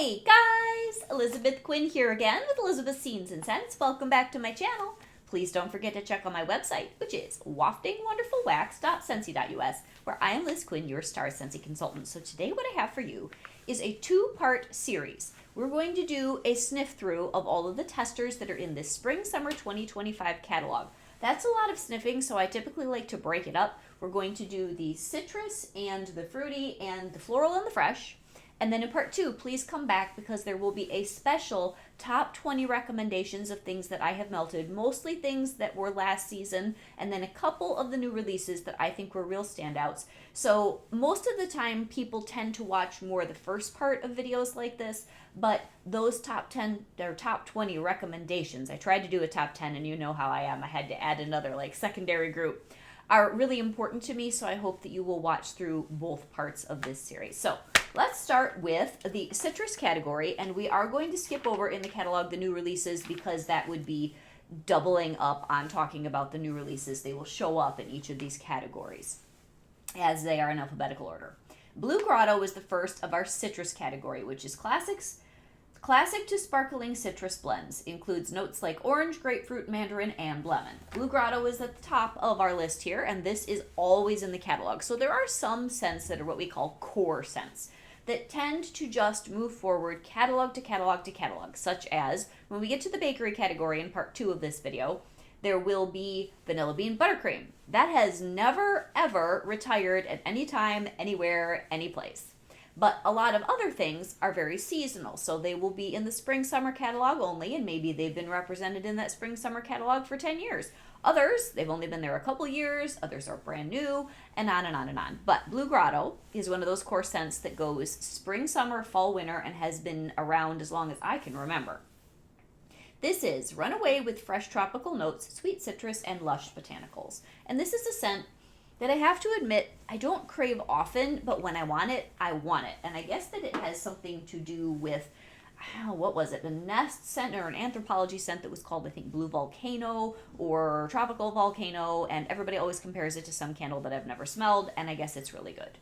Hey guys, Elizabeth Quinn here again with Elizabeth's Scenes and Scents. Welcome back to my channel. Please don't forget to check out my website, which is waftingwonderfulwax.scentsy.us, where I am Liz Quinn, your Star Scentsy consultant. So today what I have for you is a two-part series. We're going to do a sniff through of all of the testers that are in this Spring-Summer 2025 catalog. That's a lot of sniffing, so I typically like to break it up. We're going to do the citrus and the fruity and the floral and the fresh. And then in part two, please come back because there will be a special top 20 recommendations of things that I have melted, mostly things that were last season, and then a couple of the new releases that I think were real standouts. So most of the time, people tend to watch more the first part of videos like this, but those top 10 or top 20 recommendations, I tried to do a top 10 and you know how I am, I had to add another like secondary group, are really important to me, so I hope that you will watch through both parts of this series. So let's start with the citrus category, and we are going to skip over in the catalog the new releases because that would be doubling up on talking about the new releases. They will show up in each of these categories as they are in alphabetical order. Blue Grotto is the first of our citrus category, which is classic to sparkling citrus blends. Includes notes like orange, grapefruit, mandarin, and lemon. Blue Grotto is at the top of our list here, and this is always in the catalog. So there are some scents that are what we call core scents that tend to just move forward catalog to catalog to catalog, such as when we get to the bakery category in part 2 of this video, there will be vanilla bean buttercream. That has never, ever retired at any time, anywhere, any place. But a lot of other things are very seasonal, so they will be in the spring-summer catalog only, and maybe they've been represented in that spring-summer catalog for 10 years. Others, they've only been there a couple years, others are brand new, and on and on and on. But Blue Grotto is one of those core scents that goes spring, summer, fall, winter, and has been around as long as I can remember. This is Runaway with fresh tropical notes, sweet citrus, and lush botanicals. And this is a scent that I have to admit I don't crave often, but when I want it, I want it. And I guess that it has something to do with, what was it, a nest scent or an anthropology scent that was called, I think, Blue Volcano or Tropical Volcano, and everybody always compares it to some candle that I've never smelled, and I guess it's really good.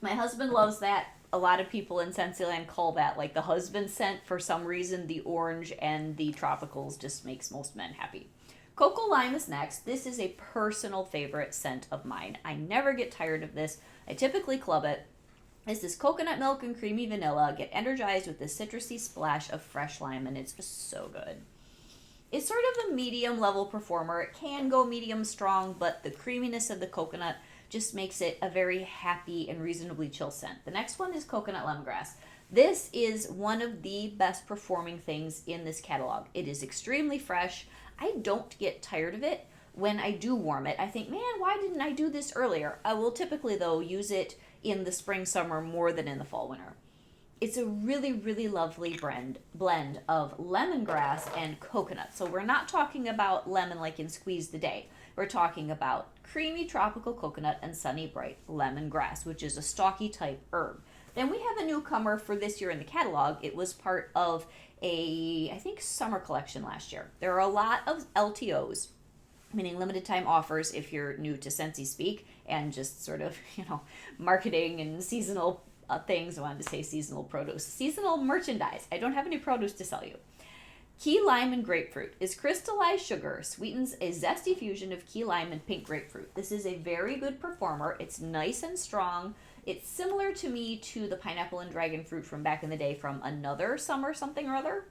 My husband loves that. A lot of people in Scentsy call that like the husband scent. For some reason, the orange and the tropicals just makes most men happy. Cocoa Lime is next. This is a personal favorite scent of mine. I never get tired of this. I typically club it. This is coconut milk and creamy vanilla. Get energized with this citrusy splash of fresh lime, and it's just so good. It's sort of a medium level performer. It can go medium strong, but the creaminess of the coconut just makes it a very happy and reasonably chill scent. The next one is Coconut Lemongrass. This is one of the best performing things in this catalog. It is extremely fresh. I don't get tired of it. When I do warm it, I think, man, why didn't I do this earlier? I will typically, though, use it in the spring, summer more than in the fall, winter. It's a really, really lovely blend of lemongrass and coconut. So we're not talking about lemon like in Squeeze the Day. We're talking about creamy tropical coconut and sunny bright lemongrass, which is a stalky type herb. Then we have a newcomer for this year in the catalog. It was part of a, I think, summer collection last year. There are a lot of LTOs, meaning limited time offers if you're new to Scentsy speak and just sort of, marketing and seasonal things. I wanted to say seasonal produce. Seasonal merchandise. I don't have any produce to sell you. Key lime and grapefruit is crystallized sugar, sweetens a zesty fusion of key lime and pink grapefruit. This is a very good performer. It's nice and strong. It's similar to me to the pineapple and dragon fruit from back in the day from another summer something or other.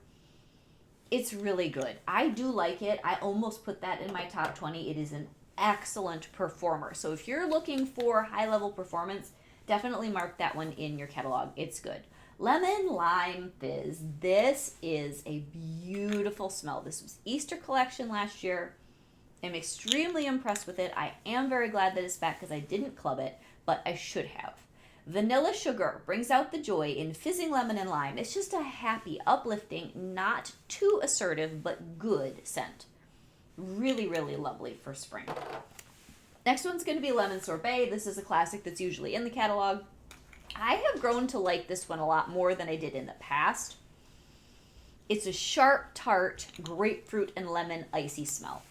It's really good. I do like it. I almost put that in my top 20. It is an excellent performer. So if you're looking for high-level performance, definitely mark that one in your catalog. It's good. Lemon Lime Fizz. This is a beautiful smell. This was Easter collection last year. I'm extremely impressed with it. I am very glad that it's back because I didn't club it, but I should have. Vanilla Sugar brings out the joy in fizzing lemon and lime. It's just a happy, uplifting, not too assertive, but good scent. Really, really lovely for spring. Next one's going to be Lemon Sorbet. This is a classic that's usually in the catalog. I have grown to like this one a lot more than I did in the past. It's a sharp, tart, grapefruit and lemon icy smell.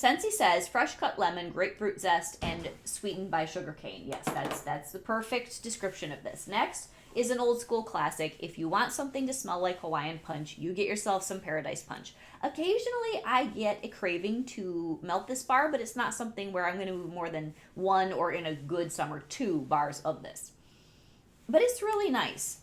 Scentsy says fresh cut lemon, grapefruit zest, and sweetened by sugar cane. Yes, that's the perfect description of this. Next is an old school classic. If you want something to smell like Hawaiian Punch, you get yourself some Paradise Punch. Occasionally, I get a craving to melt this bar, but it's not something where I'm going to move more than one, or in a good summer, 2 bars of this. But it's really nice.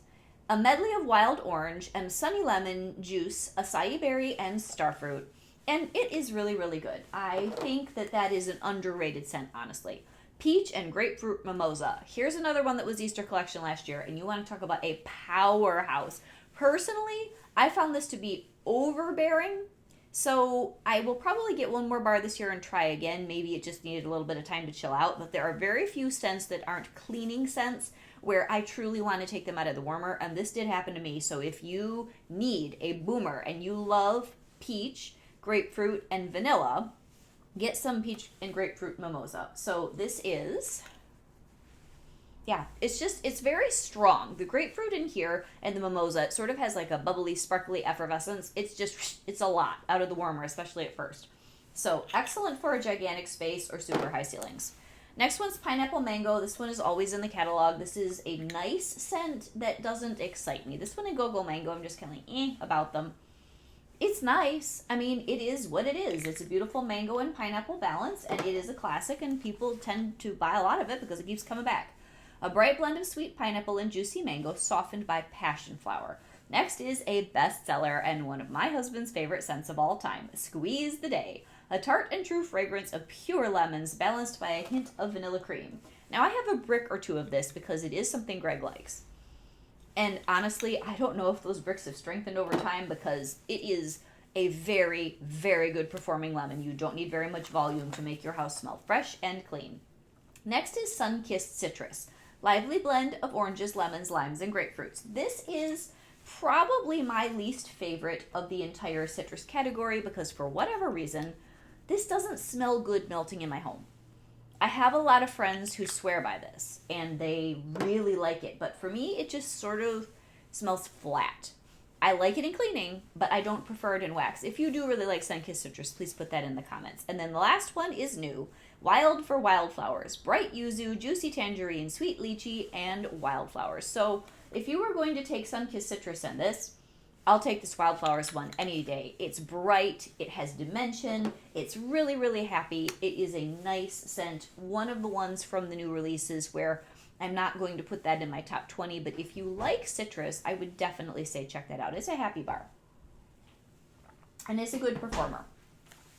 A medley of wild orange and sunny lemon juice, acai berry, and starfruit. And it is really, really good. I think that is an underrated scent, honestly. Peach and grapefruit mimosa. Here's another one that was Easter collection last year, and you want to talk about a powerhouse. Personally, I found this to be overbearing, so I will probably get one more bar this year and try again. Maybe it just needed a little bit of time to chill out, but there are very few scents that aren't cleaning scents where I truly want to take them out of the warmer, and this did happen to me. So if you need a boomer and you love peach, grapefruit, and vanilla, get some peach and grapefruit mimosa. So this is, yeah, it's very strong. The grapefruit in here and the mimosa, it sort of has like a bubbly, sparkly effervescence. It's a lot out of the warmer, especially at first. So excellent for a gigantic space or super high ceilings. Next one's pineapple mango. This one is always in the catalog. This is a nice scent that doesn't excite me. This one and go-go mango, I'm just kind of like about them. It's nice. I mean, it is what it is. It's a beautiful mango and pineapple balance, and it is a classic, and people tend to buy a lot of it because it keeps coming back. A bright blend of sweet pineapple and juicy mango softened by passion flower. Next is a bestseller and one of my husband's favorite scents of all time, Squeeze the Day. A tart and true fragrance of pure lemons balanced by a hint of vanilla cream. Now, I have a brick or 2 of this because it is something Greg likes. And honestly, I don't know if those bricks have strengthened over time because it is a very, very good performing lemon. You don't need very much volume to make your house smell fresh and clean. Next is Sun-Kissed Citrus. Lively blend of oranges, lemons, limes, and grapefruits. This is probably my least favorite of the entire citrus category because for whatever reason, this doesn't smell good melting in my home. I have a lot of friends who swear by this, and they really like it. But for me, it just sort of smells flat. I like it in cleaning, but I don't prefer it in wax. If you do really like Sun-Kissed Citrus, please put that in the comments. And then the last one is new. Wild for Wildflowers. Bright yuzu, juicy tangerine, sweet lychee, and wildflowers. So if you were going to take Sun-Kissed Citrus and this, I'll take this Wildflowers one any day. It's bright, it has dimension, it's really, really happy. It is a nice scent. One of the ones from the new releases where I'm not going to put that in my top 20, but if you like citrus, I would definitely say check that out. It's a happy bar. And it's a good performer.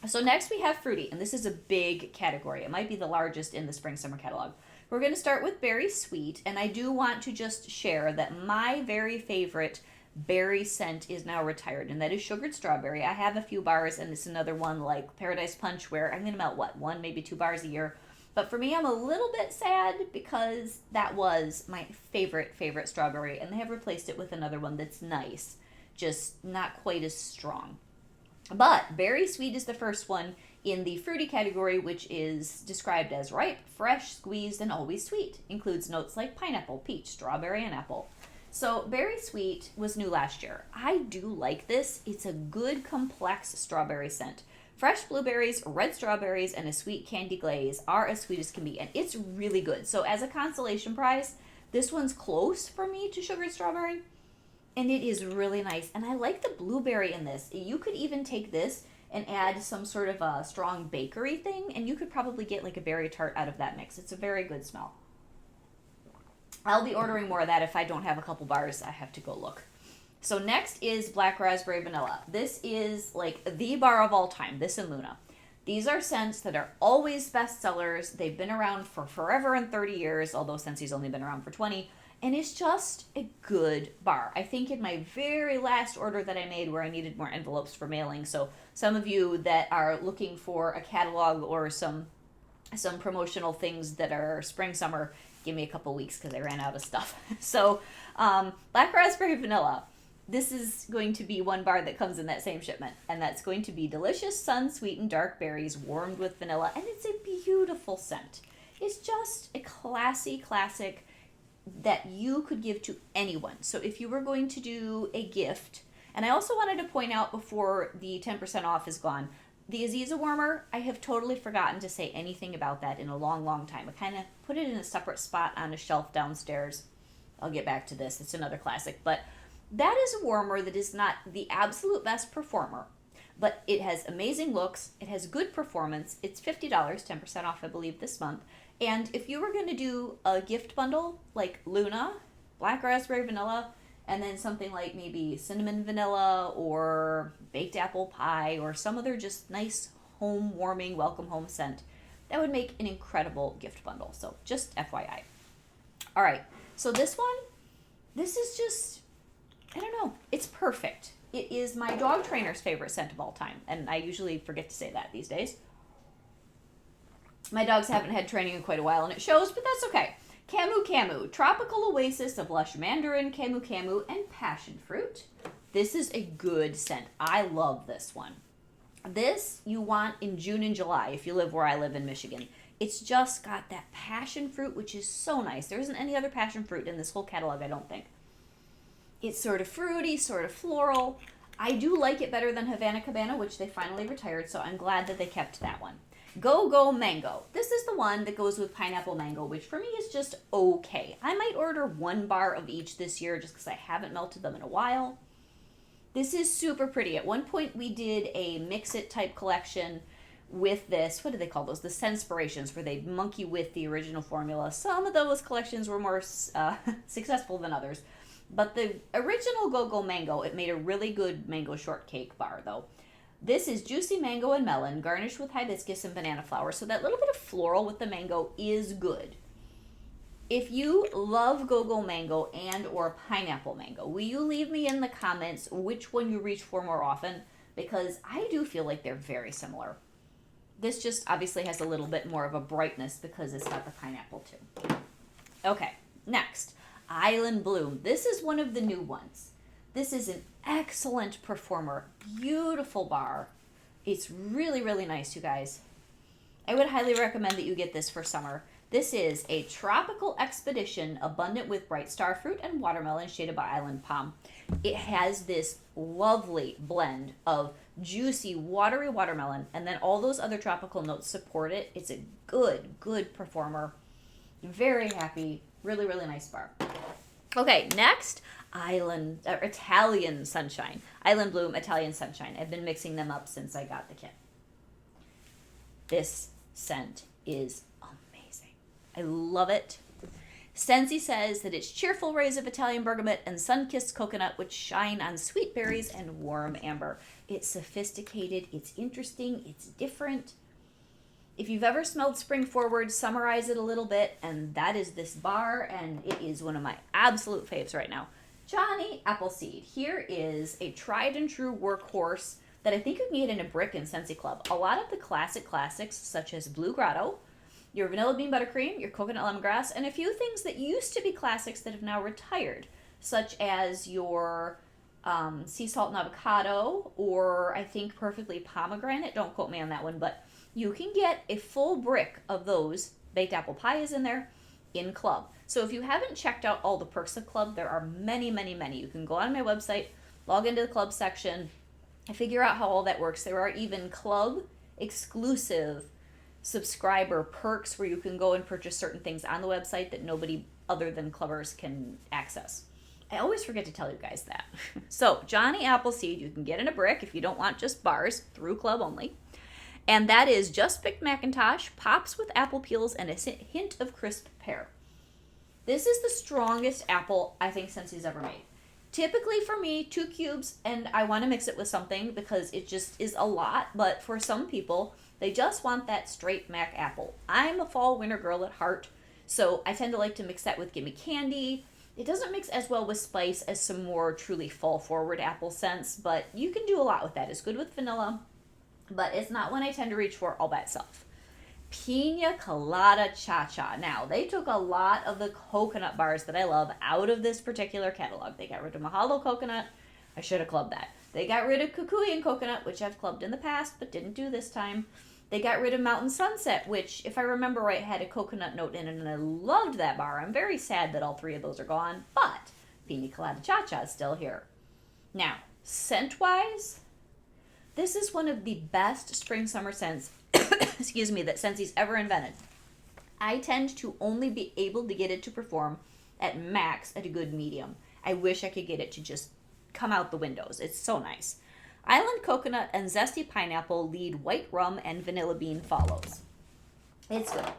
So next we have fruity, and this is a big category. It might be the largest in the spring-summer catalog. We're going to start with berry sweet, and I do want to just share that my very favorite berry scent is now retired, and that is sugared strawberry. I have a few bars, and it's another one like Paradise Punch where I'm going to melt, 1, maybe 2 bars a year. But for me, I'm a little bit sad because that was my favorite strawberry, and they have replaced it with another one that's nice, just not quite as strong. But berry sweet is the first one in the fruity category, which is described as ripe, fresh, squeezed, and always sweet. Includes notes like pineapple, peach, strawberry, and apple. So berry sweet was new last year. I do like this. It's a good complex strawberry scent. Fresh blueberries, red strawberries, and a sweet candy glaze are as sweet as can be, and it's really good. So as a consolation prize, this one's close for me to sugared strawberry, and it is really nice. And I like the blueberry in this. You could even take this and add some sort of a strong bakery thing, and you could probably get like a berry tart out of that mix. It's a very good smell. I'll be ordering more of that if I don't have a couple bars. I have to go look. So next is Black Raspberry Vanilla. This is like the bar of all time, this and Luna. These are scents that are always bestsellers. They've been around for forever and 30 years, although Scentsi's only been around for 20. And it's just a good bar. I think in my very last order that I made where I needed more envelopes for mailing. So some of you that are looking for a catalog or some promotional things that are spring, summer, give me a couple weeks because I ran out of stuff. So Black Raspberry Vanilla. This is going to be one bar that comes in that same shipment, and that's going to be delicious sun-sweetened dark berries warmed with vanilla, and it's a beautiful scent. It's just a classic that you could give to anyone. So if you were going to do a gift, and I also wanted to point out before the 10% off is gone, the Aziza warmer, I have totally forgotten to say anything about that in a long time. I kind of put it in a separate spot on a shelf downstairs. I'll get back to this. It's another classic. But that is a warmer that is not the absolute best performer, but it has amazing looks. It has good performance. It's $50, 10% off, I believe, this month. And if you were going to do a gift bundle like Luna, black raspberry vanilla, and then something like maybe cinnamon vanilla or baked apple pie or some other just nice home warming welcome home scent, that would make an incredible gift bundle. So just FYI. All right, so this one, this is just, I don't know, it's perfect. It is my dog trainer's favorite scent of all time, and I usually forget to say that these days. My dogs haven't had training in quite a while, and it shows, but that's okay. Camu Camu, Tropical Oasis of Lush Mandarin, Camu Camu, and Passion Fruit. This is a good scent. I love this one. This you want in June and July if you live where I live in Michigan. It's just got that passion fruit, which is so nice. There isn't any other passion fruit in this whole catalog, I don't think. It's sort of fruity, sort of floral. I do like it better than Havana Cabana, which they finally retired, so I'm glad that they kept that one. Go Go Mango. This is the one that goes with pineapple mango, which for me is just okay. I might order 1 bar of each this year just because I haven't melted them in a while. This is super pretty. At one point we did a mix-it type collection with this. What do they call those? The Senspirations, where they monkey with the original formula. Some of those collections were more successful than others. But the original Go Go Mango, it made a really good mango shortcake bar though. This is juicy mango and melon, garnished with hibiscus and banana flower. So that little bit of floral with the mango is good. If you love Go Go Mango and or pineapple mango, will you leave me in the comments which one you reach for more often? Because I do feel like they're very similar. This just obviously has a little bit more of a brightness because it's got the pineapple too. Okay, next, Island Bloom. This is one of the new ones. This is an excellent performer, beautiful bar. It's really, really nice, you guys. I would highly recommend that you get this for summer. This is a tropical expedition abundant with bright starfruit and watermelon shaded by island palm. It has this lovely blend of juicy, watery watermelon, and then all those other tropical notes support it. It's a good, good performer. Very happy. Really, really nice bar. Okay, next, Italian Sunshine. Island Bloom, Italian Sunshine. I've been mixing them up since I got the kit. This scent is amazing. I love it. Scentsy says that it's cheerful rays of Italian bergamot and sun-kissed coconut which shine on sweet berries and warm amber. It's sophisticated, it's interesting, it's different. If you've ever smelled spring forward, summarize it a little bit, and that is this bar, and it is one of my absolute faves right now. Johnny Appleseed. Here is a tried and true workhorse that I think you can get in a brick in Scentsy Club. A lot of the classics, such as Blue Grotto, your vanilla bean buttercream, your coconut lemongrass, and a few things that used to be classics that have now retired, such as your sea salt and avocado, or I think perfectly pomegranate. Don't quote me on that one, but you can get a full brick of those. Baked apple pie is in there in Club. So if you haven't checked out all the perks of Club, there are many, many, many. You can go on my website, log into the Club section, and figure out how all that works. There are even Club exclusive subscriber perks where you can go and purchase certain things on the website that nobody other than Clubbers can access. I always forget to tell you guys that. So Johnny Appleseed, you can get in a brick if you don't want just bars, through Club only. And that is just picked Macintosh, pops with apple peels, and a hint of crisp pear. This is the strongest apple I think Scentsy's ever made. Typically for me, 2 cubes, and I want to mix it with something because it just is a lot, but for some people, they just want that straight Mac apple. I'm a fall winter girl at heart, so I tend to like to mix that with Gimme Candy. It doesn't mix as well with spice as some more truly fall forward apple scents, but you can do a lot with that. It's good with vanilla, but it's not one I tend to reach for all by itself. Pina Colada Cha-Cha. Now, they took a lot of the coconut bars that I love out of this particular catalog. They got rid of Mahalo Coconut. I should have clubbed that. They got rid of Kikuyan Coconut, which I've clubbed in the past, but didn't do this time. They got rid of Mountain Sunset, which, if I remember right, had a coconut note in it, and I loved that bar. I'm very sad that all 3 of those are gone, but Pina Colada Cha-Cha is still here. Now, scent-wise, this is one of the best spring-summer scents excuse me, that Scentsy's ever invented. I tend to only be able to get it to perform at max at a good medium. I wish I could get it to just come out the windows. It's so nice. Island coconut and zesty pineapple lead, white rum and vanilla bean follows. It's good.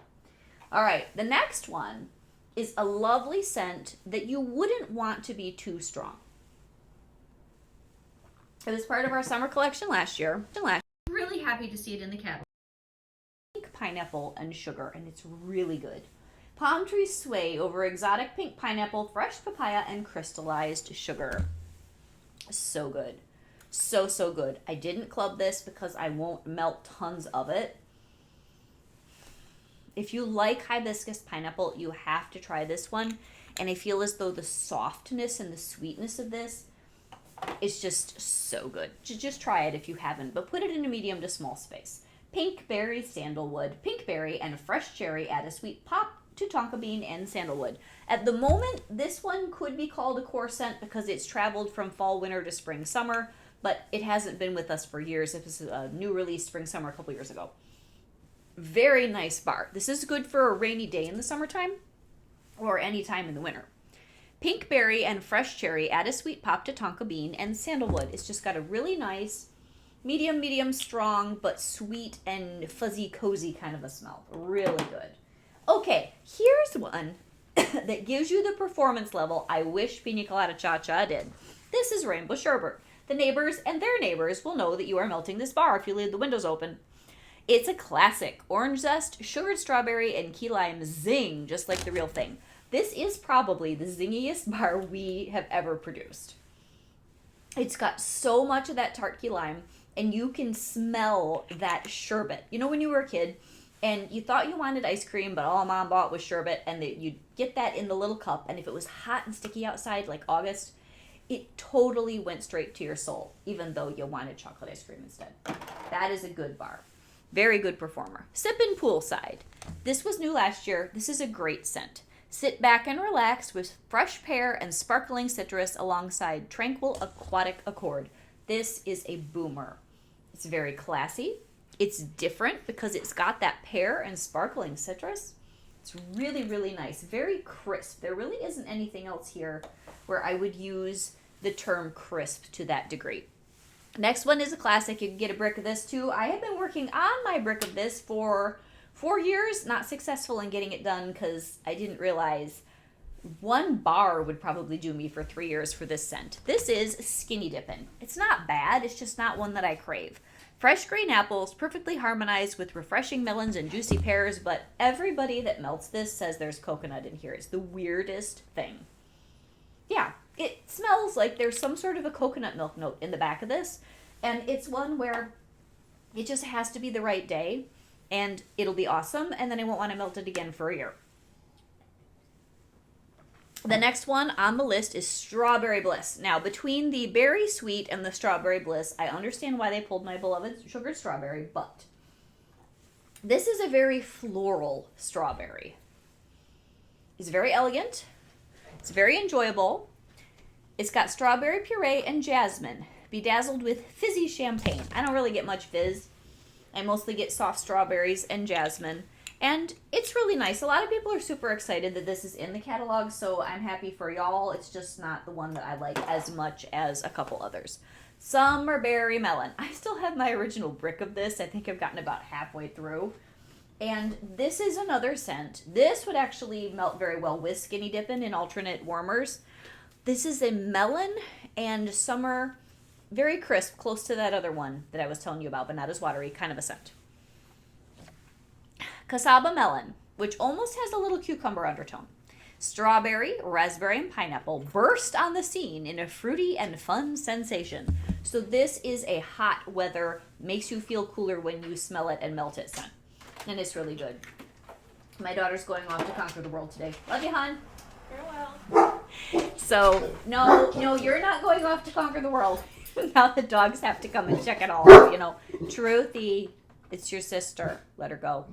All right, the next one is a lovely scent that you wouldn't want to be too strong. It was part of our summer collection last year. I'm really happy to see it in the catalog. Pink pineapple and sugar, and it's really good. Palm trees sway over exotic pink pineapple, fresh papaya, and crystallized sugar. So good. So, so good. I didn't club this because I won't melt tons of it. If you like hibiscus pineapple, you have to try this one. And I feel as though the softness and the sweetness of this is just so good. Just try it if you haven't, but put it in a medium to small space. Pink berry, sandalwood, pink berry, and fresh cherry add a sweet pop to tonka bean and sandalwood. At the moment, this one could be called a core scent because it's traveled from fall, winter to spring, summer, but it hasn't been with us for years. It was a new release spring, summer a couple years ago. Very nice bar. This is good for a rainy day in the summertime or any time in the winter. Pink berry and fresh cherry add a sweet pop to tonka bean and sandalwood. It's just got a really nice medium strong, but sweet and fuzzy, cozy kind of a smell. Really good. Okay, here's one that gives you the performance level I wish Pina Colada Cha-Cha did. This is Rainbow Sherbet. The neighbors and their neighbors will know that you are melting this bar if you leave the windows open. It's a classic. Orange zest, sugared strawberry, and key lime zing, just like the real thing. This is probably the zingiest bar we have ever produced. It's got so much of that tart key lime, and you can smell that sherbet. You know when you were a kid, and you thought you wanted ice cream, but all Mom bought was sherbet, and you'd get that in the little cup, and if it was hot and sticky outside, like August, it totally went straight to your soul, even though you wanted chocolate ice cream instead. That is a good bar. Very good performer. Sippin' Poolside. This was new last year. This is a great scent. Sit back and relax with fresh pear and sparkling citrus alongside tranquil aquatic accord. This is a boomer. It's very classy. It's different because it's got that pear and sparkling citrus. It's really, really nice. Very crisp. There really isn't anything else here where I would use the term crisp to that degree. Next one is a classic. You can get a brick of this too. I have been working on my brick of this for 4 years, not successful in getting it done because I didn't realize one bar would probably do me for 3 years for this scent. This is Skinny Dippin'. It's not bad, it's just not one that I crave. Fresh green apples, perfectly harmonized with refreshing melons and juicy pears, but everybody that melts this says there's coconut in here. It's the weirdest thing. Yeah, it smells like there's some sort of a coconut milk note in the back of this, and it's one where it just has to be the right day, and it'll be awesome, and then I won't want to melt it again for a year. The next one on the list is Strawberry Bliss. Now, between the Berry Sweet and the Strawberry Bliss, I understand why they pulled my beloved sugared strawberry, but this is a very floral strawberry. It's very elegant. It's very enjoyable. It's got strawberry puree and jasmine, bedazzled with fizzy champagne. I don't really get much fizz. I mostly get soft strawberries and jasmine. And it's really nice. A lot of people are super excited that this is in the catalog, so I'm happy for y'all. It's just not the one that I like as much as a couple others. Summerberry Melon. I still have my original brick of this. I think I've gotten about halfway through. And this is another scent. This would actually melt very well with Skinny Dippin' in alternate warmers. This is a melon and summer, very crisp, close to that other one that I was telling you about, but not as watery, kind of a scent. Casaba Melon, which almost has a little cucumber undertone. Strawberry, raspberry, and pineapple burst on the scene in a fruity and fun sensation. So this is a hot weather, makes you feel cooler when you smell it and melt it scent. And it's really good. My daughter's going off to conquer the world today. Love you, hon. Farewell. So, no, you're not going off to conquer the world. Now the dogs have to come and check it all out, Truthy, it's your sister. Let her go.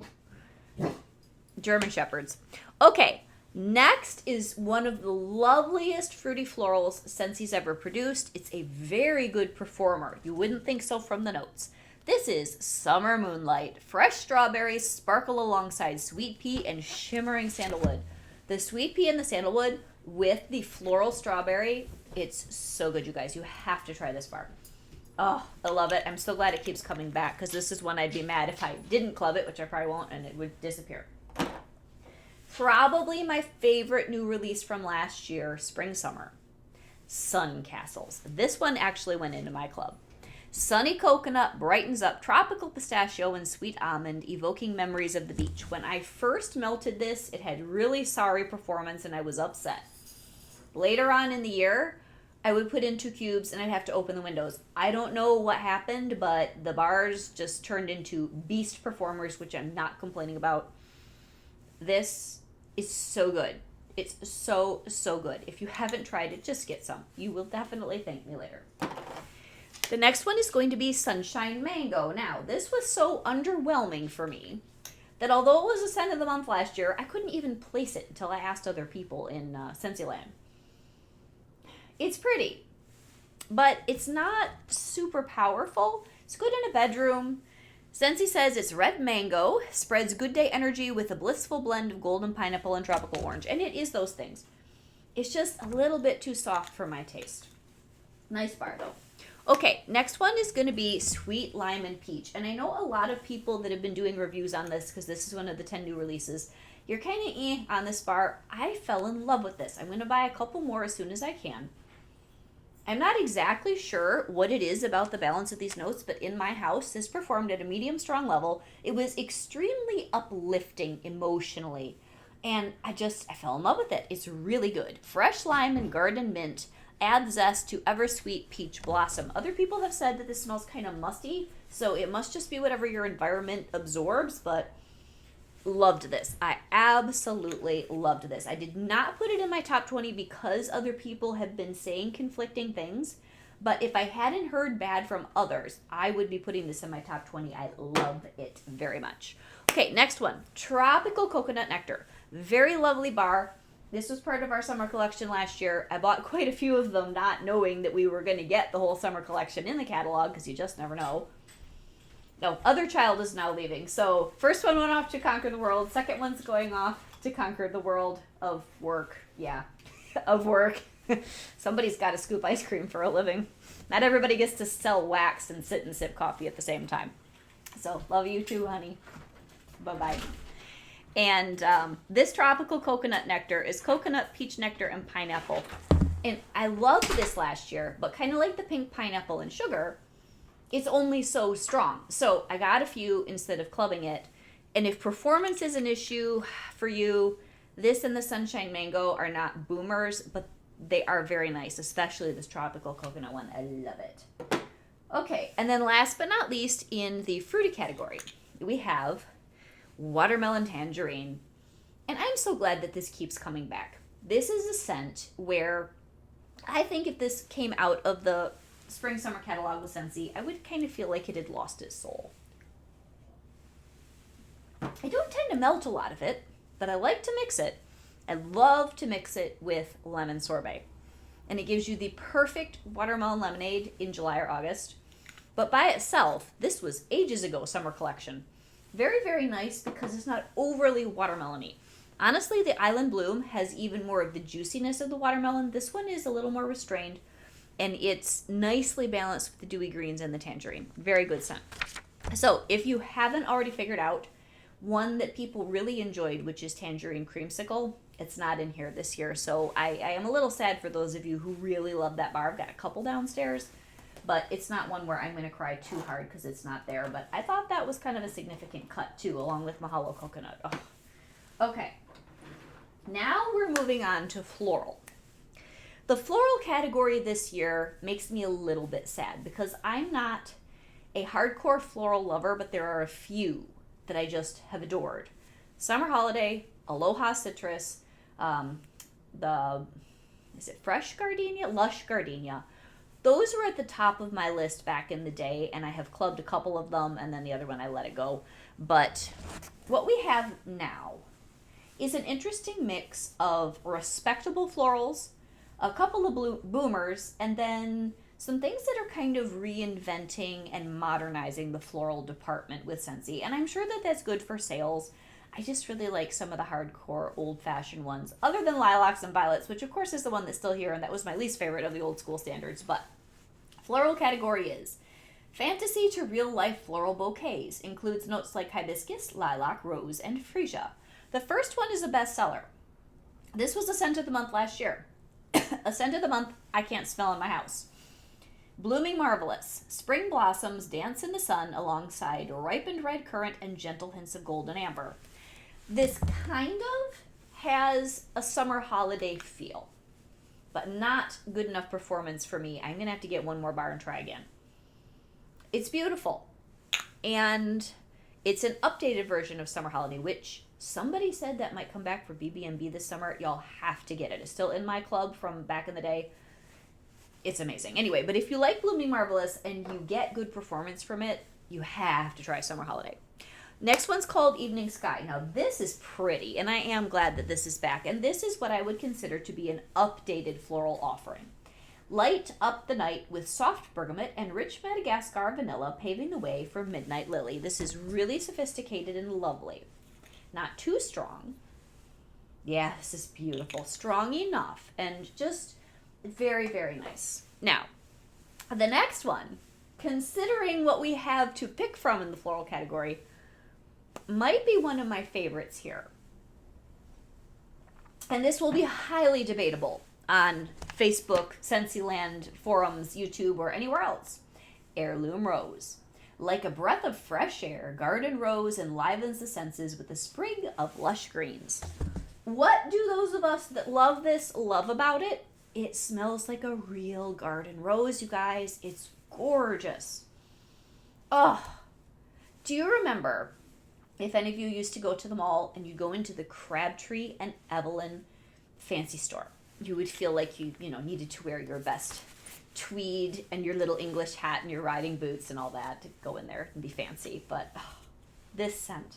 German Shepherds. Okay, next is one of the loveliest fruity florals Scentsi's ever produced. It's a very good performer. You wouldn't think so from the notes. This is Summer Moonlight. Fresh strawberries sparkle alongside sweet pea and shimmering sandalwood. The sweet pea and the sandalwood with the floral strawberry. It's so good, you guys. You have to try this bar. Oh, I love it. I'm so glad it keeps coming back because this is one I'd be mad if I didn't club it, which I probably won't, and it would disappear. Probably my favorite new release from last year, spring summer, Sun Castles. This one actually went into my club. Sunny coconut brightens up tropical pistachio and sweet almond, evoking memories of the beach. When I first melted this, it had really sorry performance and I was upset. Later on in the year, I would put in 2 cubes and I'd have to open the windows. I don't know what happened, but the bars just turned into beast performers, which I'm not complaining about. This is so good. It's so, so good. If you haven't tried it, just get some. You will definitely thank me later. The next one is going to be Sunshine Mango. Now, this was so underwhelming for me that although it was a scent of the month last year, I couldn't even place it until I asked other people in Scentsy-land. It's pretty, but it's not super powerful. It's good in a bedroom. Scentsy says it's red mango, spreads good day energy with a blissful blend of golden pineapple and tropical orange. And it is those things. It's just a little bit too soft for my taste. Nice bar, though. Okay, next one is going to be Sweet Lime and Peach. And I know a lot of people that have been doing reviews on this because this is one of the 10 new releases. You're kind of on this bar. I fell in love with this. I'm going to buy a couple more as soon as I can. I'm not exactly sure what it is about the balance of these notes, but in my house, this performed at a medium strong level. It was extremely uplifting emotionally, and I fell in love with it. It's really good. Fresh lime and garden mint add zest to ever-sweet peach blossom. Other people have said that this smells kind of musty, so it must just be whatever your environment absorbs, but loved this. I absolutely loved this. I did not put it in my top 20 because other people have been saying conflicting things, but if I hadn't heard bad from others, I would be putting this in my top 20. I love it very much. Okay, next one, Tropical Coconut Nectar. Very lovely bar. This was part of our summer collection last year. I bought quite a few of them not knowing that we were going to get the whole summer collection in the catalog because you just never know. No, other child is now leaving. So first one went off to conquer the world. Second one's going off to conquer the world of work. Yeah, of work. Somebody's got to scoop ice cream for a living. Not everybody gets to sell wax and sit and sip coffee at the same time. So love you too, honey. Bye-bye. And this Tropical Coconut Nectar is coconut, peach nectar, and pineapple. And I loved this last year, but kind of like the pink pineapple and sugar, it's only so strong. So I got a few instead of clubbing it. And if performance is an issue for you, this and the Sunshine Mango are not boomers, but they are very nice, especially this Tropical Coconut one. I love it. Okay, and then last but not least, in the fruity category, we have Watermelon Tangerine. And I'm so glad that this keeps coming back. This is a scent where I think if this came out of the spring summer catalog with Scentsy, I would kind of feel like it had lost its soul. I don't tend to melt a lot of it, but I like to mix it. I love to mix it with lemon sorbet. And it gives you the perfect watermelon lemonade in July or August. But by itself, this was ages ago summer collection. Very, very nice because it's not overly watermelony. Honestly, the Island Bloom has even more of the juiciness of the watermelon. This one is a little more restrained, and it's nicely balanced with the dewy greens and the tangerine. Very good scent. So if you haven't already figured out one that people really enjoyed, which is Tangerine Creamsicle, it's not in here this year. So I am a little sad for those of you who really love that bar. I've got a couple downstairs, but it's not one where I'm going to cry too hard because it's not there. But I thought that was kind of a significant cut too, along with Mahalo Coconut. Oh. Okay. Now we're moving on to floral. The floral category this year makes me a little bit sad because I'm not a hardcore floral lover, but there are a few that I just have adored. Summer Holiday, Aloha Citrus, is it Fresh Gardenia? Lush Gardenia. Those were at the top of my list back in the day, and I have clubbed a couple of them, and then the other one I let it go. But what we have now is an interesting mix of respectable florals, a couple of boomers, and then some things that are kind of reinventing and modernizing the floral department with Scentsy. And I'm sure that that's good for sales. I just really like some of the hardcore old-fashioned ones, other than Lilacs and Violets, which of course is the one that's still here, and that was my least favorite of the old school standards. But floral category is fantasy to real-life floral bouquets. Includes notes like hibiscus, lilac, rose, and freesia. The first one is a bestseller. This was a scent of the month last year. A scent of the month I can't smell in my house. Blooming Marvelous. Spring blossoms dance in the sun alongside ripened red currant and gentle hints of golden amber. This kind of has a summer holiday feel, but not good enough performance for me. I'm going to have to get one more bar and try again. It's beautiful. And it's an updated version of Summer Holiday, which somebody said that might come back for BB&B this summer. Y'all have to get it. It's still in my club from back in the day. It's amazing. Anyway, but if you like Blooming Marvelous and you get good performance from it, you have to try Summer Holiday. Next one's called Evening Sky. Now, this is pretty, and I am glad that this is back. And this is what I would consider to be an updated floral offering. Light up the night with soft bergamot and rich Madagascar vanilla, paving the way for Midnight Lily. This is really sophisticated and lovely. Not too strong. Yeah, this is beautiful. Strong enough, and just very, very nice. Now, the next one, considering what we have to pick from in the floral category, might be one of my favorites here. And this will be highly debatable on Facebook, Scentsy forums, YouTube, or anywhere else. Heirloom Rose. Like a breath of fresh air, garden rose enlivens the senses with a sprig of lush greens. What do those of us that love this love about it? It smells like a real garden rose, you guys. It's gorgeous. Oh, do you remember, if any of you used to go to the mall and you go into the Crabtree and Evelyn fancy store, you would feel like you needed to wear your best tweed and your little English hat and your riding boots and all that to go in there and be fancy. But this scent,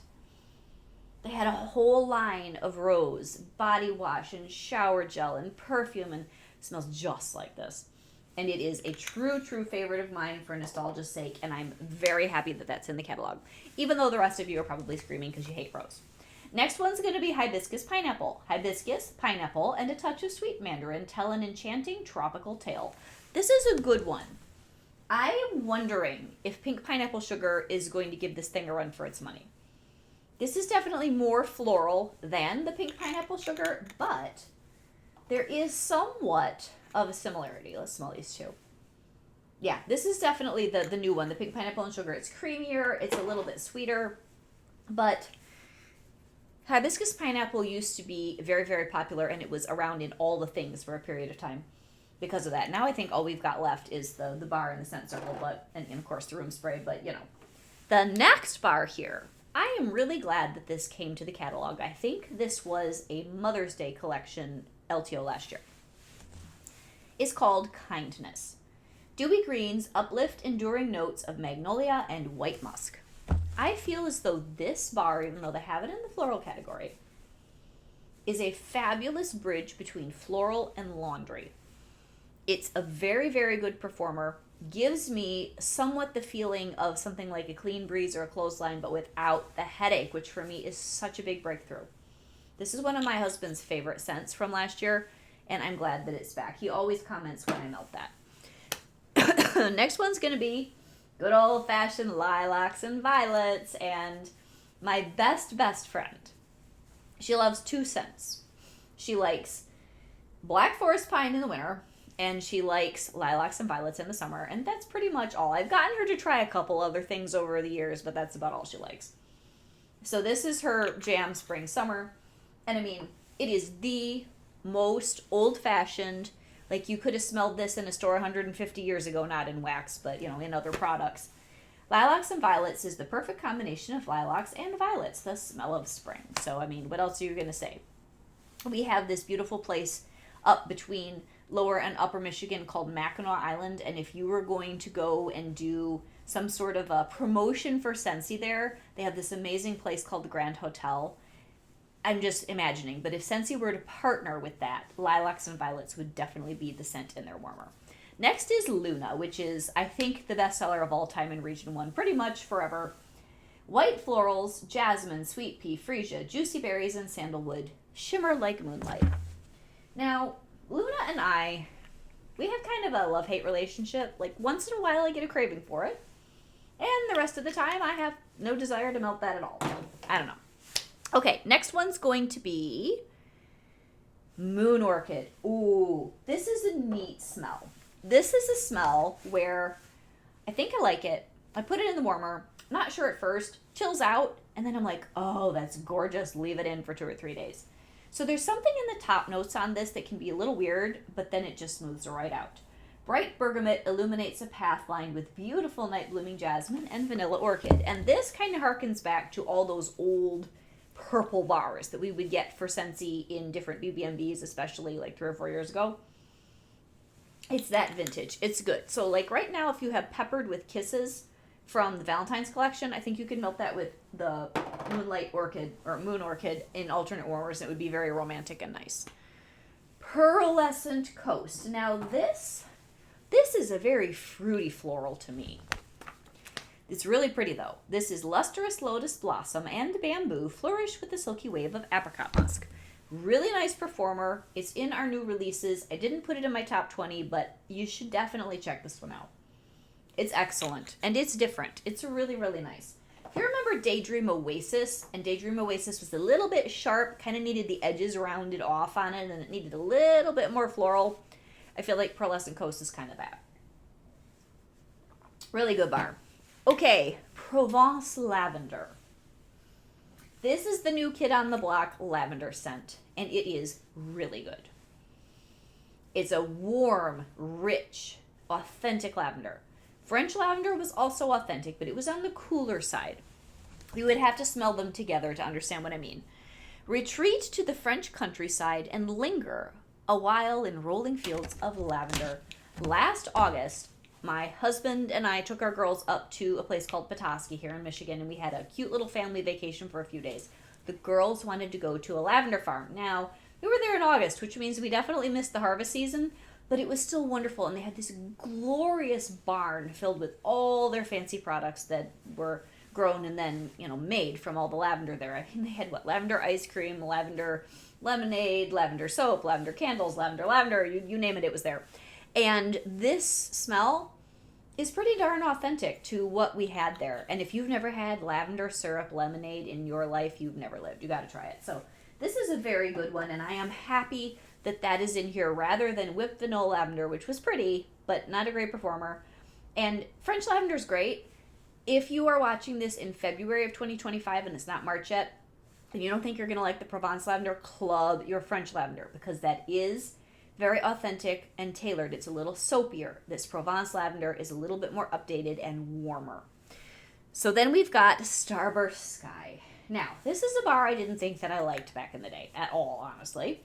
they had a whole line of rose, body wash and shower gel and perfume, and it smells just like this. And it is a true favorite of mine for nostalgia's sake, and I'm very happy that that's in the catalog, even though the rest of you are probably screaming because you hate rose. Next one's going to be Hibiscus Pineapple. Hibiscus, pineapple, and a touch of sweet mandarin tell an enchanting tropical tale. This is a good one. I am wondering if pink pineapple sugar is going to give this thing a run for its money. This is definitely more floral than the pink pineapple sugar, but there is somewhat of a similarity. Let's smell these two. Yeah, this is definitely the new one, the pink pineapple and sugar. It's creamier, it's a little bit sweeter, but hibiscus pineapple used to be very, very popular, and it was around in all the things for a period of time because of that. Now I think all we've got left is the bar and the scent circle, and of course the room spray, but The next bar here, I am really glad that this came to the catalog. I think this was a Mother's Day collection LTO last year. It's called Kindness. Dewy greens uplift enduring notes of magnolia and white musk. I feel as though this bar, even though they have it in the floral category, is a fabulous bridge between floral and laundry. It's a very, very good performer. Gives me somewhat the feeling of something like a Clean Breeze or a Clothesline, but without the headache, which for me is such a big breakthrough. This is one of my husband's favorite scents from last year, and I'm glad that it's back. He always comments when I melt that. Next one's going to be good old-fashioned lilacs and violets, and my best friend. She loves two scents. She likes black forest pine in the winter, and she likes lilacs and violets in the summer, and that's pretty much all. I've gotten her to try a couple other things over the years, but that's about all she likes. So this is her jam spring summer, and I mean, it is the most old-fashioned, like you could have smelled this in a store 150 years ago, not in wax, but in other products. Lilacs and violets is the perfect combination of lilacs and violets, the smell of spring. So I mean, what else are you going to say? We have this beautiful place up between Lower and Upper Michigan called Mackinac Island, and if you were going to go and do some sort of a promotion for Scentsy there, they have this amazing place called the Grand Hotel. I'm just imagining, but if Scentsy were to partner with that, lilacs and violets would definitely be the scent in their warmer. Next is Luna, which is, I think, the bestseller of all time in Region 1, pretty much forever. White florals, jasmine, sweet pea, freesia, juicy berries, and sandalwood shimmer like moonlight. Now, Luna and I, we have kind of a love-hate relationship. Like, once in a while I get a craving for it, and the rest of the time I have no desire to melt that at all. I don't know. Okay, next one's going to be Moon Orchid. Ooh, this is a neat smell. This is a smell where I think I like it. I put it in the warmer, not sure at first, chills out, and then I'm like, oh, that's gorgeous. Leave it in for 2 or 3 days. So there's something in the top notes on this that can be a little weird, but then it just smooths right out. Bright bergamot illuminates a path lined with beautiful night blooming jasmine and vanilla orchid. And this kind of harkens back to all those old purple bars that we would get for Scentsy in different BBMBs, especially like 3 or 4 years ago. It's that vintage. It's good. So like right now, if you have Peppered with Kisses from the Valentine's collection, I think you could melt that with the Moonlight Orchid or Moon Orchid in alternate warmers. It would be very romantic and nice. Pearlescent Coast. Now this is a very fruity floral to me. It's really pretty though. This is lustrous lotus blossom and bamboo flourish with a silky wave of apricot musk. Really nice performer. It's in our new releases. I didn't put it in my top 20, but you should definitely check this one out. It's excellent and it's different. It's really, really nice. If you remember Daydream Oasis, and Daydream Oasis was a little bit sharp, kind of needed the edges rounded off on it, and it needed a little bit more floral. I feel like Pearlescent Coast is kind of that. Really good bar. Okay, Provence Lavender. This is the new kid on the block lavender scent, and it is really good. It's a warm, rich, authentic lavender. French lavender was also authentic, but it was on the cooler side. You would have to smell them together to understand what I mean. Retreat to the French countryside and linger a while in rolling fields of lavender. Last August, my husband and I took our girls up to a place called Petoskey here in Michigan, and we had a cute little family vacation for a few days. The girls wanted to go to a lavender farm. Now, we were there in August, which means we definitely missed the harvest season, but it was still wonderful, and they had this glorious barn filled with all their fancy products that were grown and then, made from all the lavender there. I mean, they had lavender ice cream, lavender lemonade, lavender soap, lavender candles, lavender, you name it, it was there. And this smell is pretty darn authentic to what we had there. And if you've never had lavender syrup lemonade in your life, you've never lived. You got to try it. So this is a very good one, and I am happy that that is in here rather than whipped vanilla lavender, which was pretty, but not a great performer. And French lavender is great. If you are watching this in February of 2025 and it's not March yet, and you don't think you're going to like the Provence lavender, club your French lavender, because that is very authentic and tailored. It's a little soapier. This Provence lavender is a little bit more updated and warmer. So then we've got Starburst Sky. Now, this is a bar I didn't think that I liked back in the day at all, honestly.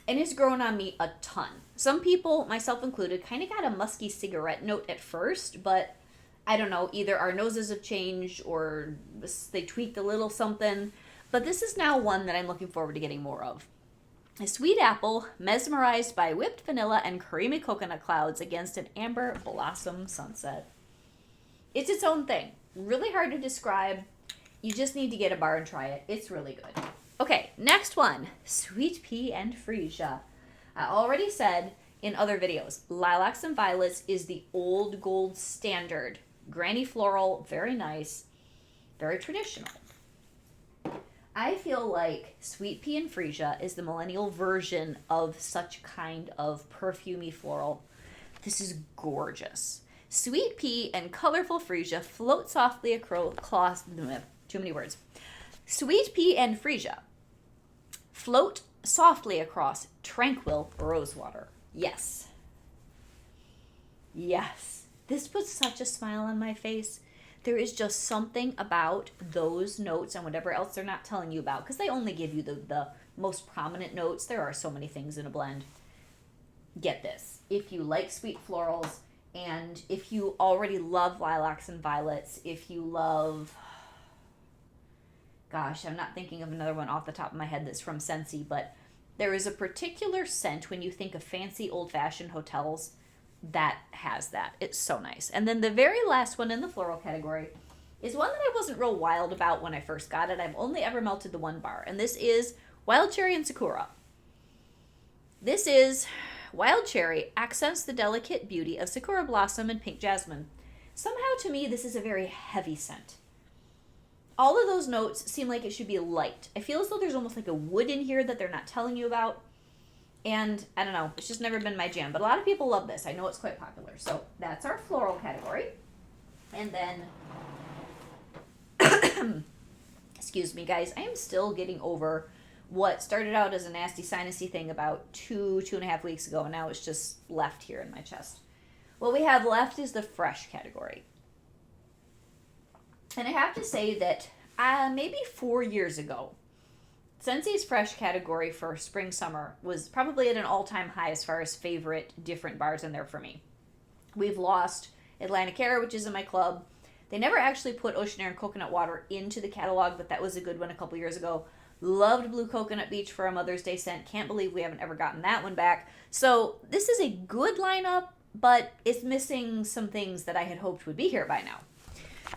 And it's grown on me a ton. Some people, myself included, kind of got a musky cigarette note at first, but I don't know, either our noses have changed or they tweaked a little something. But this is now one that I'm looking forward to getting more of. A sweet apple, mesmerized by whipped vanilla and creamy coconut clouds against an amber blossom sunset. It's its own thing. Really hard to describe. You just need to get a bar and try it. It's really good. Okay, next one. Sweet pea and freesia. I already said in other videos, lilacs and violets is the old gold standard. Granny floral, very nice, very traditional. I feel like sweet pea and freesia is the millennial version of such kind of perfumey floral. This is gorgeous. Sweet pea and colorful freesia float softly across, too many words. Sweet pea and freesia float softly across tranquil rosewater. Yes. Yes. This puts such a smile on my face. There is just something about those notes and whatever else they're not telling you about, because they only give you the most prominent notes. There are so many things in a blend. Get this. If you like sweet florals, and if you already love lilacs and violets, if you love... Gosh, I'm not thinking of another one off the top of my head that's from Scentsy, but there is a particular scent when you think of fancy old-fashioned hotels that has that. It's so nice. And then the very last one in the floral category is one that I wasn't real wild about when I first got it. I've only ever melted the one bar, and this is Wild Cherry and Sakura. This is Wild Cherry accents the delicate beauty of Sakura Blossom and Pink Jasmine. Somehow to me, this is a very heavy scent. All of those notes seem like it should be light. I feel as though there's almost like a wood in here that they're not telling you about. And I don't know, it's just never been my jam. But a lot of people love this. I know it's quite popular. So that's our floral category. And then, excuse me guys, I am still getting over what started out as a nasty sinusy thing about 2.5 weeks ago. And now it's just left here in my chest. What we have left is the fresh category. And I have to say that maybe 4 years ago, Scentsi's fresh category for spring summer was probably at an all-time high as far as favorite different bars in there for me. We've lost Atlantic Air, which is in my club. They never actually put Ocean Air and Coconut Water into the catalog, but that was a good one a couple years ago. Loved Blue Coconut Beach for a Mother's Day scent. Can't believe we haven't ever gotten that one back. So this is a good lineup, but it's missing some things that I had hoped would be here by now.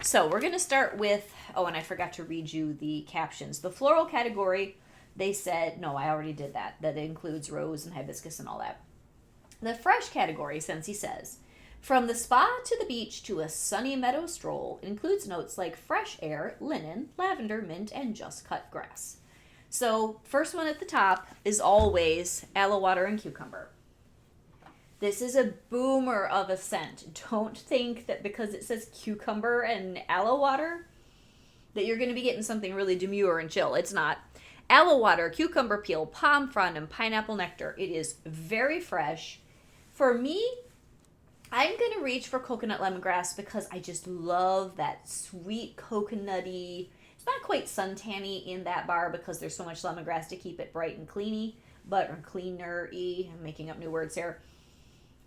So we're going to start with, oh, and I forgot to read you the captions. The floral category, they said, no, I already did that. That includes rose and hibiscus and all that. The fresh category, Scentsy says, from the spa to the beach to a sunny meadow stroll, includes notes like fresh air, linen, lavender, mint, and just cut grass. So first one at the top is always aloe water and cucumber. This is a boomer of a scent. Don't think that because it says cucumber and aloe water that you're going to be getting something really demure and chill. It's not. Aloe water, cucumber peel, palm frond, and pineapple nectar. It is very fresh. For me, I'm going to reach for coconut lemongrass because I just love that sweet coconutty. It's not quite suntanny in that bar because there's so much lemongrass to keep it bright and cleany, or cleaner-y. I'm making up new words here.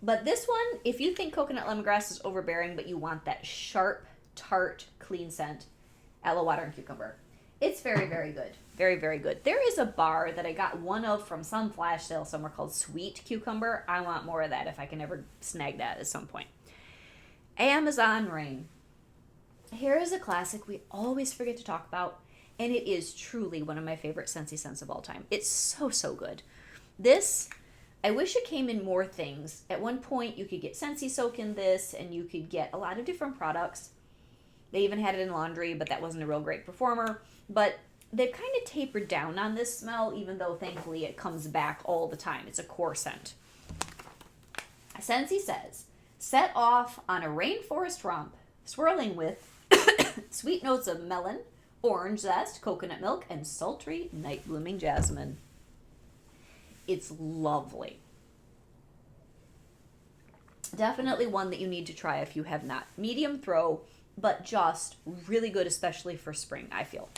But this one, if you think coconut lemongrass is overbearing, but you want that sharp, tart, clean scent, aloe water and cucumber. It's very, very good. Very, very good. There is a bar that I got one of from some flash sale somewhere called Sweet Cucumber. I want more of that if I can ever snag that at some point. Amazon Rain. Here is a classic we always forget to talk about, and it is truly one of my favorite Scentsy scents of all time. It's so, so good. This, I wish it came in more things. At one point, you could get Scentsy Soak in this, and you could get a lot of different products. They even had it in laundry, but that wasn't a real great performer. But they've kind of tapered down on this smell, even though, thankfully, it comes back all the time. It's a core scent. Scentsy says, set off on a rainforest romp, swirling with sweet notes of melon, orange zest, coconut milk, and sultry night-blooming jasmine. It's lovely. Definitely one that you need to try if you have not. Medium throw, but just really good, especially for spring, I feel.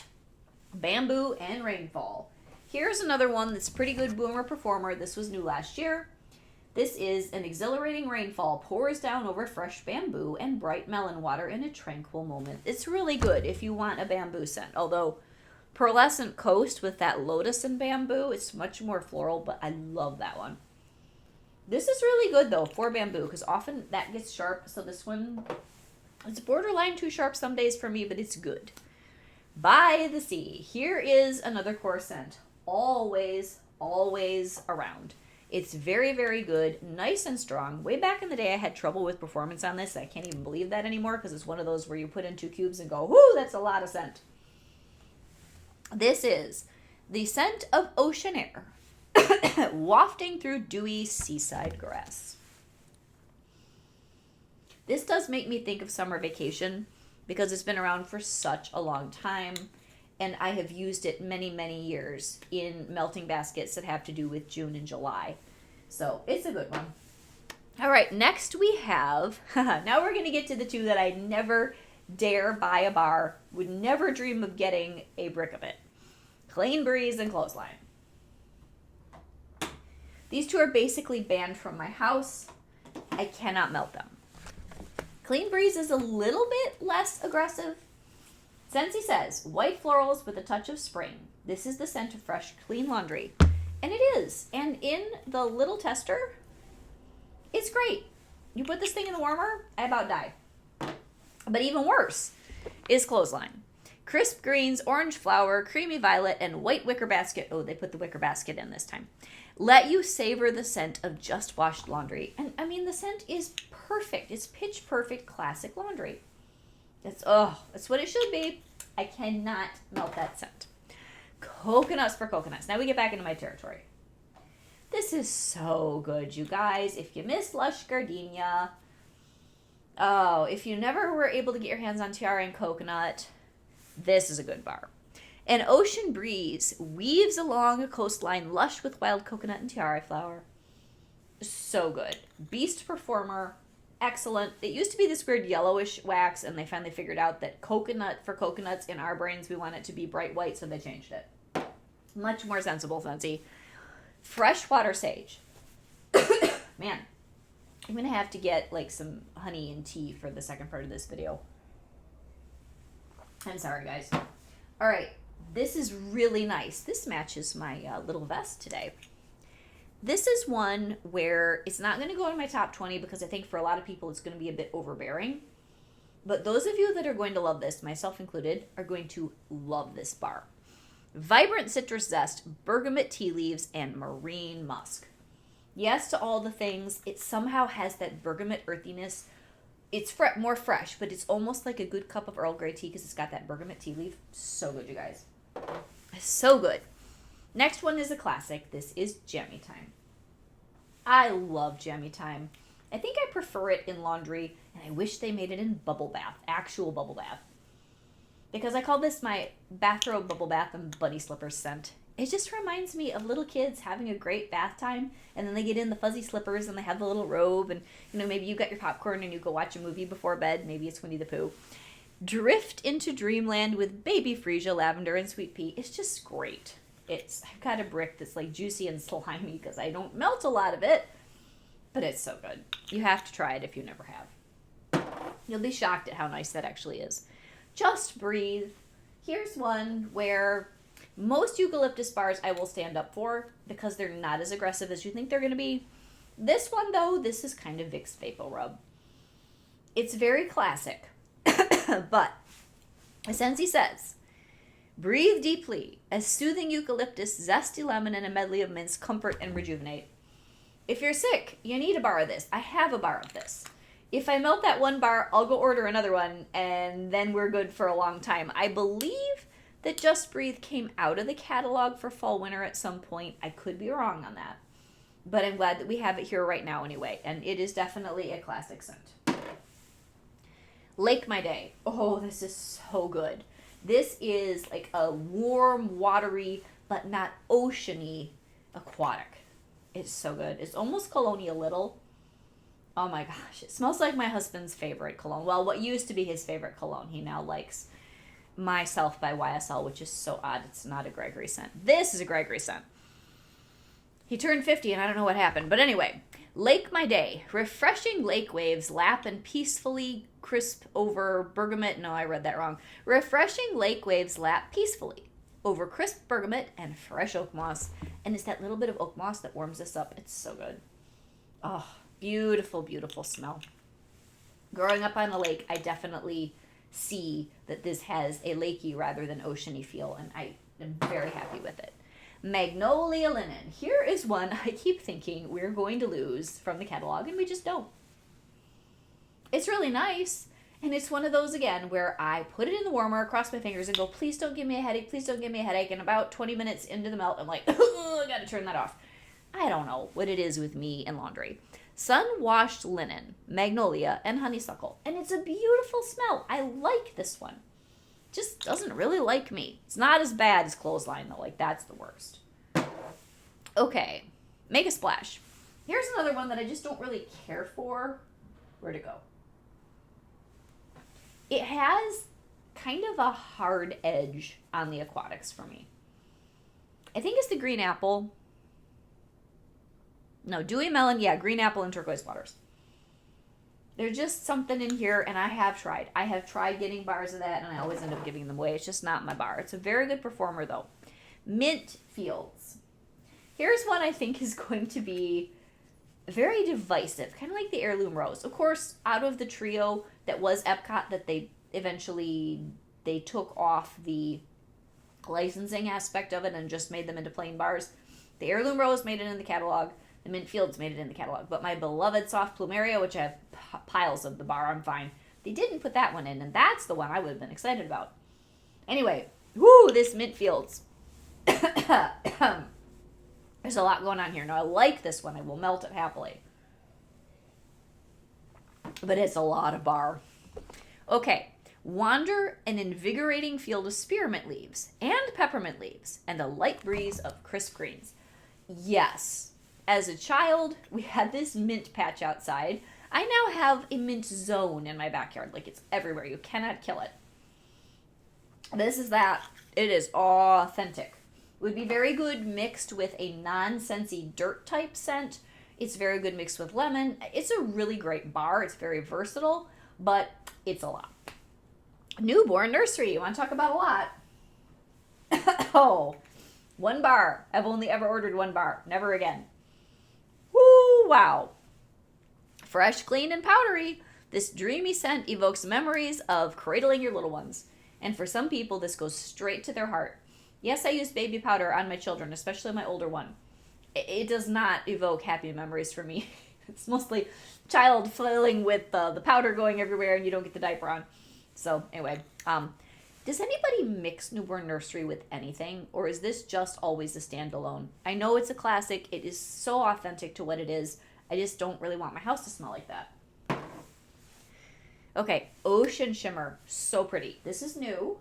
Bamboo and Rainfall. Here's another one that's pretty good boomer performer. This was new last year. This is an exhilarating rainfall pours down over fresh bamboo and bright melon water in a tranquil moment. It's really good if you want a bamboo scent. Although Pearlescent Coast with that lotus and bamboo, it's much more floral, but I love that one. This is really good though for bamboo because often that gets sharp. So this one, it's borderline too sharp some days for me, but it's good. By the Sea. Here is another core scent. Always, always around. It's very, very good. Nice and strong. Way back in the day, I had trouble with performance on this. I can't even believe that anymore because it's one of those where you put in 2 cubes and go, whoo, that's a lot of scent. This is the scent of ocean air wafting through dewy seaside grass. This does make me think of summer vacation because it's been around for such a long time, and I have used it many, many years in melting baskets that have to do with June and July. So it's a good one. All right, next we have, now we're going to get to the two that I never dare buy a bar, would never dream of getting a brick of it. Clean Breeze and Clothesline. These two are basically banned from my house. I cannot melt them. Clean Breeze is a little bit less aggressive. Scentsy says, white florals with a touch of spring. This is the scent of fresh, clean laundry. And it is. And in the little tester, it's great. You put this thing in the warmer, I about die. But even worse, is Clothesline. Crisp greens, orange flower, creamy violet, and white wicker basket. Oh, they put the wicker basket in this time. Let you savor the scent of just washed laundry. And I mean, the scent is perfect. It's pitch perfect classic laundry. That's what it should be. I cannot melt that scent. Coconuts for coconuts. Now we get back into my territory. This is so good, you guys. If you missed Lush Gardenia, if you never were able to get your hands on Tiara and Coconut, this is a good bar. An ocean breeze weaves along a coastline lush with wild coconut and tiara flower. So good. Beast performer. Excellent. It used to be this weird yellowish wax, and they finally figured out that coconut for coconuts in our brains, we want it to be bright white, so they changed it. Much more sensible, fancy. Freshwater sage. Man, I'm going to have to get like some honey and tea for the second part of this video. I'm sorry, guys. All right. This is really nice. This matches my little vest today. This is one where it's not going to go in my top 20 because I think for a lot of people it's going to be a bit overbearing. But those of you that are going to love this, myself included, are going to love this bar. Vibrant citrus zest, bergamot tea leaves, and marine musk. Yes to all the things. It somehow has that bergamot earthiness. It's more fresh, but it's almost like a good cup of Earl Grey tea because it's got that bergamot tea leaf. So good, you guys. So good. Next one is a classic. This is Jammy Time. I love Jammy Time. I think I prefer it in laundry, and I wish they made it in bubble bath, actual bubble bath. Because I call this my bathrobe bubble bath and bunny slippers scent. It just reminds me of little kids having a great bath time, and then they get in the fuzzy slippers and they have the little robe, and maybe you got your popcorn and you go watch a movie before bed. Maybe it's Winnie the Pooh. Drift into dreamland with baby freesia, lavender, and sweet pea. It's just great. I've got a brick that's like juicy and slimy because I don't melt a lot of it, but it's so good. You have to try it if you never have. You'll be shocked at how nice that actually is. Just Breathe. Here's one where most eucalyptus bars I will stand up for because they're not as aggressive as you think they're going to be. This one, though, this is kind of Vicks Vapor Rub. It's very classic, but as Sensi says, breathe deeply as soothing eucalyptus, zesty lemon, and a medley of mints comfort and rejuvenate. If you're sick, you need a bar of this. I have a bar of this. If I melt that one bar, I'll go order another one, and then we're good for a long time. I believe that Just Breathe came out of the catalog for fall winter at some point. I could be wrong on that. But I'm glad that we have it here right now anyway, and it is definitely a classic scent. Lake My Day. Oh, this is so good. This is like a warm, watery, but not oceany aquatic. It's so good. It's almost cologne-y a little. Oh my gosh. It smells like my husband's favorite cologne. Well, what used to be his favorite cologne. He now likes Myself by YSL, which is so odd. It's not a Gregory scent. This is a Gregory scent. He turned 50 and I don't know what happened. But anyway, Lake My Day. Refreshing lake waves lap and peacefully crisp over bergamot. No, I read that wrong. Refreshing lake waves lap peacefully over crisp bergamot and fresh oak moss. And it's that little bit of oak moss that warms this up. It's so good. Oh, beautiful, beautiful smell. Growing up on the lake, I definitely see that this has a lakey rather than oceany feel, and I am very happy with it. Magnolia Linen. Here is one I keep thinking we're going to lose from the catalog, and we just don't. It's really nice, and it's one of those, again, where I put it in the warmer, cross my fingers, and go, please don't give me a headache, please don't give me a headache, and about 20 minutes into the melt, I'm like, I gotta turn that off. I don't know what it is with me and laundry. Sun-washed linen, magnolia, and honeysuckle. And it's a beautiful smell. I like this one. Just doesn't really like me. It's not as bad as Clothesline, though. Like, that's the worst. Okay. Make a Splash. Here's another one that I just don't really care for. Where'd it go? It has kind of a hard edge on the aquatics for me. I think it's the green apple. No, dewy melon, yeah, green apple and turquoise waters. There's just something in here, and I have tried. I have tried getting bars of that, and I always end up giving them away. It's just not my bar. It's a very good performer, though. Mint Fields. Here's one I think is going to be very divisive, kind of like the Heirloom Rose. Of course, out of the trio that was Epcot that they eventually they took off the licensing aspect of it and just made them into plain bars. The Heirloom Rose made it in the catalog. The Mint Fields made it in the catalog. But my beloved Soft Plumeria, which I have piles of the bar I'm fine, they didn't put that one in, and that's the one I would have been excited about. Anyway, whoo, this Mint Fields. There's a lot going on here. Now, I like this one. I will melt it happily. But it's a lot of bar. Okay. Wander an invigorating field of spearmint leaves and peppermint leaves and a light breeze of crisp greens. Yes. As a child, we had this mint patch outside. I now have a mint zone in my backyard. Like, it's everywhere. You cannot kill it. This is that. It is authentic. It would be very good mixed with a non-scentsy dirt type scent. It's very good mixed with lemon. It's a really great bar. It's very versatile, but it's a lot. Newborn Nursery. You want to talk about a lot? Oh, one bar. I've only ever ordered one bar. Never again. Woo, wow. Fresh, clean, and powdery. This dreamy scent evokes memories of cradling your little ones. And for some people, this goes straight to their heart. Yes, I use baby powder on my children, especially my older one. It does not evoke happy memories for me. It's mostly child flailing with the powder going everywhere and you don't get the diaper on. So anyway, does anybody mix Newborn Nursery with anything, or is this just always a standalone? I know it's a classic. It is so authentic to what it is. I just don't really want my house to smell like that. Okay, Ocean Shimmer. So pretty. This is new.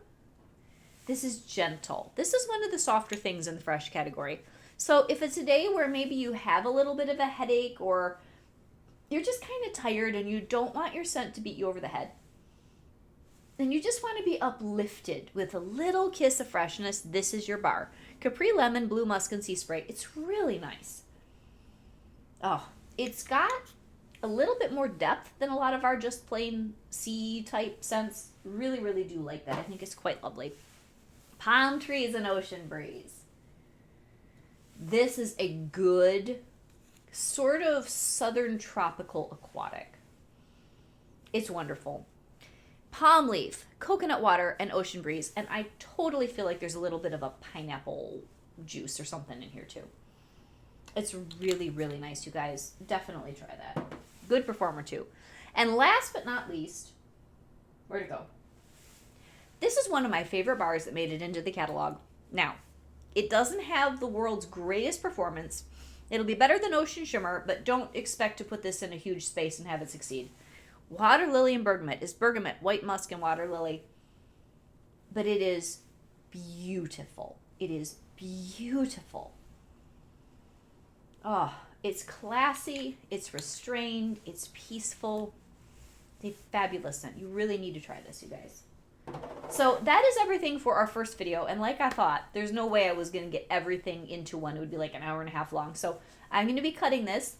This is gentle. This is one of the softer things in the fresh category. So if it's a day where maybe you have a little bit of a headache or you're just kind of tired and you don't want your scent to beat you over the head, and you just want to be uplifted with a little kiss of freshness, this is your bar. Capri Lemon, Blue Musk, and Sea Spray. It's really nice. Oh, it's got a little bit more depth than a lot of our just plain sea type scents. Really, really do like that. I think it's quite lovely. Palm Trees and Ocean Breeze. This is a good sort of southern tropical aquatic. It's wonderful. Palm leaf, coconut water, and ocean breeze. And I totally feel like there's a little bit of a pineapple juice or something in here too. It's really, really nice, you guys. Definitely try that. Good performer too. And last but not least, where'd it go? This is one of my favorite bars that made it into the catalog. Now, it doesn't have the world's greatest performance. It'll be better than Ocean Shimmer, but don't expect to put this in a huge space and have it succeed. Water Lily and Bergamot is bergamot, white musk, and water lily. But it is beautiful. It is beautiful. Oh, it's classy, it's restrained, it's peaceful. It's a fabulous scent. You really need to try this, you guys. So that is everything for our first video. And like I thought, there's no way I was going to get everything into one. It would be like an hour and a half long. So I'm going to be cutting this.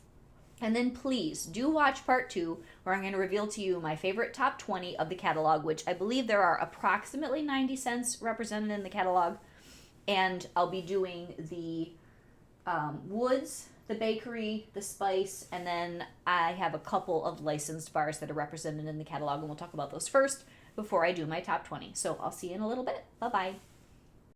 And then please do watch part 2, where I'm going to reveal to you my favorite top 20 of the catalog, which I believe there are approximately 90 scents represented in the catalog. And I'll be doing the woods, the bakery, the spice, and then I have a couple of licensed bars that are represented in the catalog, and we'll talk about those first before I do my top 20. So I'll see you in a little bit. Bye-bye.